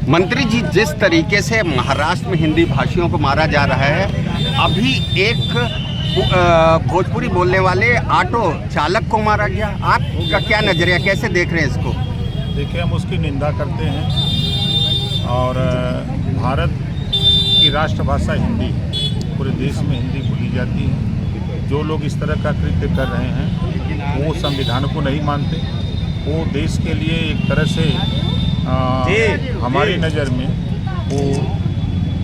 मंत्री जी, जिस तरीके से महाराष्ट्र में हिंदी भाषियों को मारा जा रहा है, अभी एक भोजपुरी बोलने वाले ऑटो चालक को मारा गया, आपका क्या नजरिया, कैसे देख रहे हैं इसको? देखिए, हम उसकी निंदा करते हैं और भारत की राष्ट्रभाषा हिंदी है, पूरे देश में हिंदी बोली जाती है। जो लोग इस तरह का कृत्य कर रहे हैं वो संविधान को नहीं मानते, वो देश के लिए एक तरह से हमारी नज़र में वो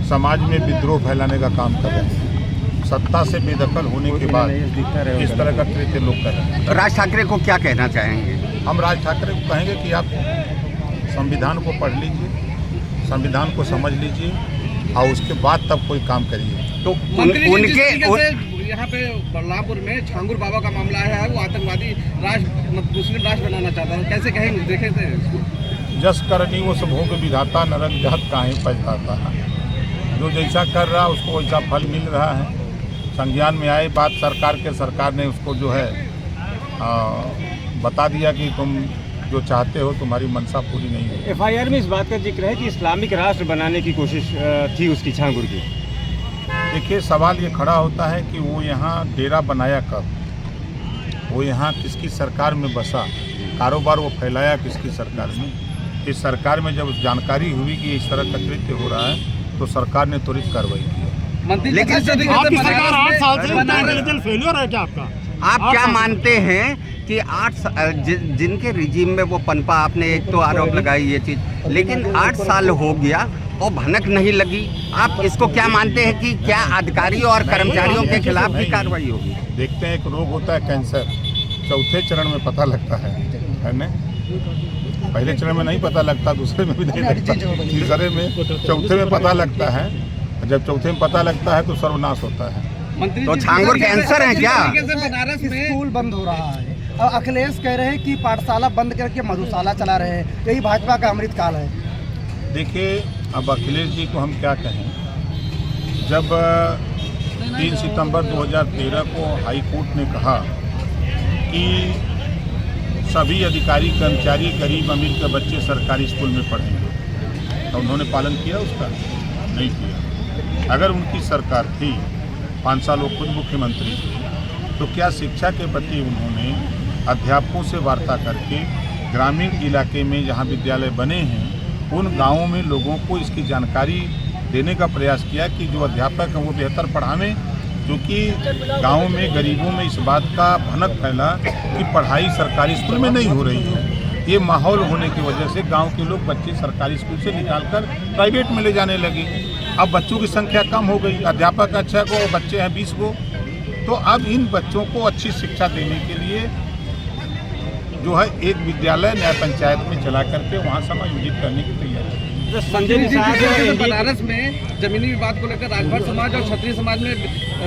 समाज में विद्रोह फैलाने का काम कर रहे हैं। सत्ता से बेदखल होने के बाद इस तरह का कृत्य लोग कर रहे हैं। राज ठाकरे को क्या कहना चाहेंगे? हम राज ठाकरे को कहेंगे कि आप संविधान को पढ़ लीजिए, संविधान को समझ लीजिए और उसके बाद तब कोई काम करिए। तो उनके यहाँ पे बलरामपुर में छांगुर बाबा का मामला है, वो आतंकवादी मुस्लिम राष्ट्र बनाना चाहता है, कैसे कहेंगे? देखे थे जस करनी वो सब भोग विधाता, नरक जहत काहे पछताता है। जो जैसा कर रहा उसको वैसा फल मिल रहा है। संज्ञान में आए बात सरकार ने उसको जो है बता दिया कि तुम जो चाहते हो तुम्हारी मंशा पूरी नहीं है। एफआईआर में इस बात का जिक्र है कि इस्लामिक राष्ट्र बनाने की कोशिश थी उसकी, छांगुर की। देखिए, सवाल ये खड़ा होता है कि वो यहाँ डेरा बनाया कब, वो यहाँ किसकी सरकार में बसा, कारोबार वो फैलाया किसकी सरकार में। इस सरकार में जब जानकारी हुई कि इस तरह का कृत्य हो रहा है तो सरकार ने त्वरित कार्रवाई की। लेकिन आपकी सरकार 8 साल से इंटेलिजेंस फेलियर है क्या आपका? आप क्या मानते हैं कि जिनके रिजीम में वो पनपा, आपने एक तो आरोप लगाई ये चीज़, लेकिन 8 साल हो गया और भनक नहीं लगी, आप इसको क्या मानते हैं कि क्या अधिकारियों और कर्मचारियों के खिलाफ भी कार्रवाई होगी? देखते हैं, एक रोग होता है कैंसर, चौथे चरण में पता लगता है ना। पहले चरण में नहीं पता लगता, दूसरे में भी नहीं लगता, तीसरे में, चौथे में पता लगता है। जब चौथे में पता लगता है तो सर्वनाश होता है। तो छांगुर कैंसर है क्या? बनारस में स्कूल बंद हो रहा है और अखिलेश कह रहे हैं कि पाठशाला बंद करके मधुशाला चला रहे हैं, यही भाजपा का अमृत काल है। देखिए, अब अखिलेश जी को हम क्या कहें। जब 3 सितंबर 2013 को हाई कोर्ट ने कहा कि सभी अधिकारी कर्मचारी गरीब अमीर के बच्चे सरकारी स्कूल में पढ़ेंगे, तो उन्होंने पालन किया उसका? नहीं किया। अगर उनकी सरकार थी, 5 साल वो खुद मुख्यमंत्री थे, तो क्या शिक्षा के प्रति उन्होंने अध्यापकों से वार्ता करके ग्रामीण इलाके में जहाँ विद्यालय बने हैं उन गांवों में लोगों को इसकी जानकारी देने का प्रयास किया कि जो अध्यापक हैं वो बेहतर पढ़ावें? क्योंकि गाँव में गरीबों में इस बात का भनक फैला कि पढ़ाई सरकारी स्कूल में नहीं हो रही है। ये माहौल होने की वजह से गांव के लोग बच्चे सरकारी स्कूल से निकालकर प्राइवेट में ले जाने लगे। अब बच्चों की संख्या कम हो गई, अध्यापक अच्छा को, बच्चे हैं 20 को। तो अब इन बच्चों को अच्छी शिक्षा देने के लिए जो है एक विद्यालय न्याय पंचायत में चला करके वहाँ समायोजित करने की तैयारी। बनारस में जमीनी विवाद को लेकर राजभर समाज और क्षत्रिय समाज में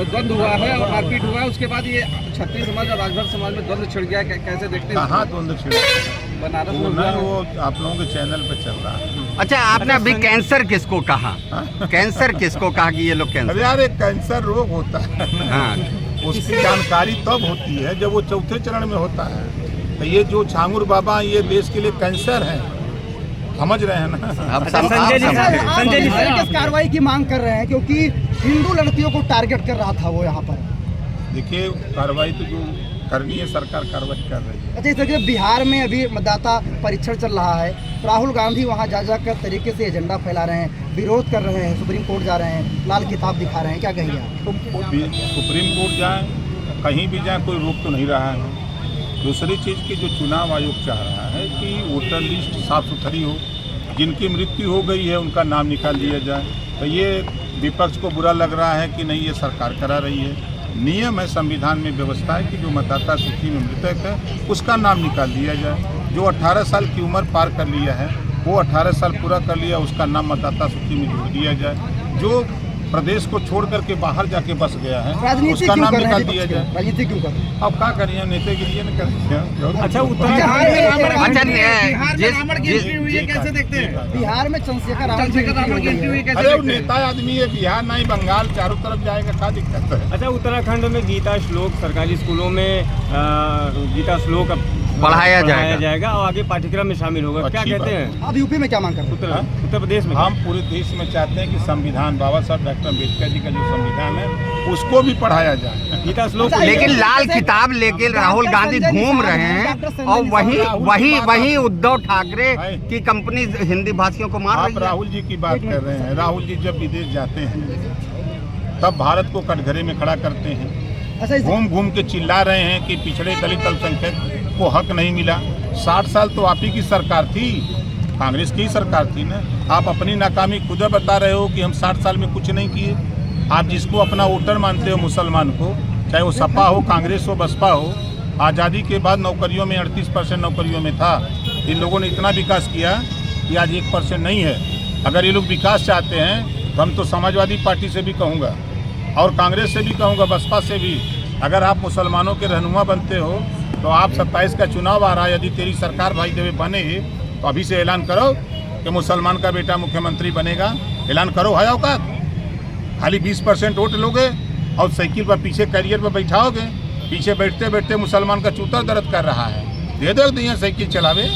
द्वंद्व हुआ है और मारपीट हुआ है, उसके बाद ये क्षत्रिय समाज और राजभर समाज में द्वंद्व छिड़ गया, कैसे देखते हैं? कहाँ द्वंद्व छिड़ गया? बनारस में वो आप लोगों के चैनल पे चल रहा है। अच्छा, आपने अभी कैंसर किसको कहा? कैंसर किसको कहा कि ये लोग कैंसर? अरे यार, एक कैंसर रोग होता है, हाँ, उसकी जानकारी तब होती है जब वो चौथे चरण में होता है। तो ये जो छांगुर बाबा ये देश के लिए कैंसर है, समझ रहे हैं ना? अब संजय जी किस कार्रवाई की मांग कर रहे हैं, क्योंकि हिंदू लड़कियों को टारगेट कर रहा था वो यहाँ पर? देखिए, कार्रवाई तो जो करनी है सरकार कार्रवाई कर रही है। अच्छा, इस तरीके बिहार में अभी मतदाता परीक्षण चल रहा है, राहुल गांधी वहाँ जा जाकर तरीके से एजेंडा फैला रहे हैं, विरोध कर रहे हैं, सुप्रीम कोर्ट जा रहे हैं, लाल किताब दिखा रहे हैं, क्या कहिए आप? सुप्रीम कोर्ट जाए, कहीं भी जाए, कोई रोक तो नहीं रहा है। दूसरी चीज़ की जो चुनाव आयोग चाह रहा है कि वोटर लिस्ट साफ सुथरी हो, जिनकी मृत्यु हो गई है उनका नाम निकाल दिया जाए। तो ये विपक्ष को बुरा लग रहा है कि नहीं, ये सरकार करा रही है। नियम है, संविधान में व्यवस्था है कि जो मतदाता सूची में मृतक है उसका नाम निकाल दिया जाए। जो 18 साल की उम्र पार कर लिया है वो 18 साल पूरा कर लिया, उसका नाम मतदाता सूची में जोड़ दिया जाए। जो प्रदेश को छोड़ करके बाहर जाके बस गया है उसका नाम निकाल दिया जाए। राजनीति क्यों कर? अब क्या करिए, नेता के लिए न करें। अच्छा, कैसे देखते हैं? बिहार में चंद्रशेखर रावण की एंट्री हुई है। अरे नेता आदमी है, बिहार नहीं बंगाल, चारों तरफ जाएगा, क्या दिक्कत है? अच्छा, उत्तराखंड में गीता श्लोक सरकारी स्कूलों में गीता श्लोक पढ़ाया जाएगा। जाएगा और आगे पाठ्यक्रम में शामिल होगा। क्या अच्छी कहते बात। हैं अब यूपी में क्या मांग कर रहे हैं? उत्तर प्रदेश में? हम पूरे देश में चाहते हैं कि संविधान, बाबा साहब डॉक्टर अम्बेडकर जी का जो संविधान है उसको भी पढ़ाया जाए। गीता श्लोक अच्छा, लेकिन लाल किताब लेके राहुल गांधी घूम रहे हैं और वही उद्धव ठाकरे की कंपनी हिंदी भाषियों को मार रही आप है। राहुल जी की बात कर रहे हैं। राहुल जी जब विदेश जाते हैं तब भारत को कटघरे में खड़ा करते हैं, अच्छा, घूम घूम के चिल्ला रहे हैं कि पिछड़े दलित अल्पसंख्यक को हक नहीं मिला। 60 साल तो आप ही की सरकार थी, कांग्रेस की सरकार थी ना। आप अपनी नाकामी खुद बता रहे हो कि हम 60 साल में कुछ नहीं किए। आप जिसको अपना वोटर मानते हो मुसलमान को, चाहे वो सपा हो, कांग्रेस हो, बसपा हो, आज़ादी के बाद नौकरियों में 38% नौकरियों में था। इन लोगों ने इतना विकास किया कि आज 1% नहीं है। अगर ये लोग विकास चाहते हैं तो हम तो समाजवादी पार्टी से भी कहूँगा और कांग्रेस से भी कहूँगा, बसपा से भी, अगर आप मुसलमानों के रहनुमा बनते हो तो आप 27 का चुनाव आ रहा है, यदि तेरी सरकार भाई देवे बने तो अभी से ऐलान करो कि मुसलमान का बेटा मुख्यमंत्री बनेगा। ऐलान करो, है औकात? खाली 20% वोट लोगे और साइकिल पर पीछे कैरियर पर बैठाओगे, पीछे बैठते बैठते मुसलमान का चूतर दर्द कर रहा है। दे दो दिया साइकिल चलावे।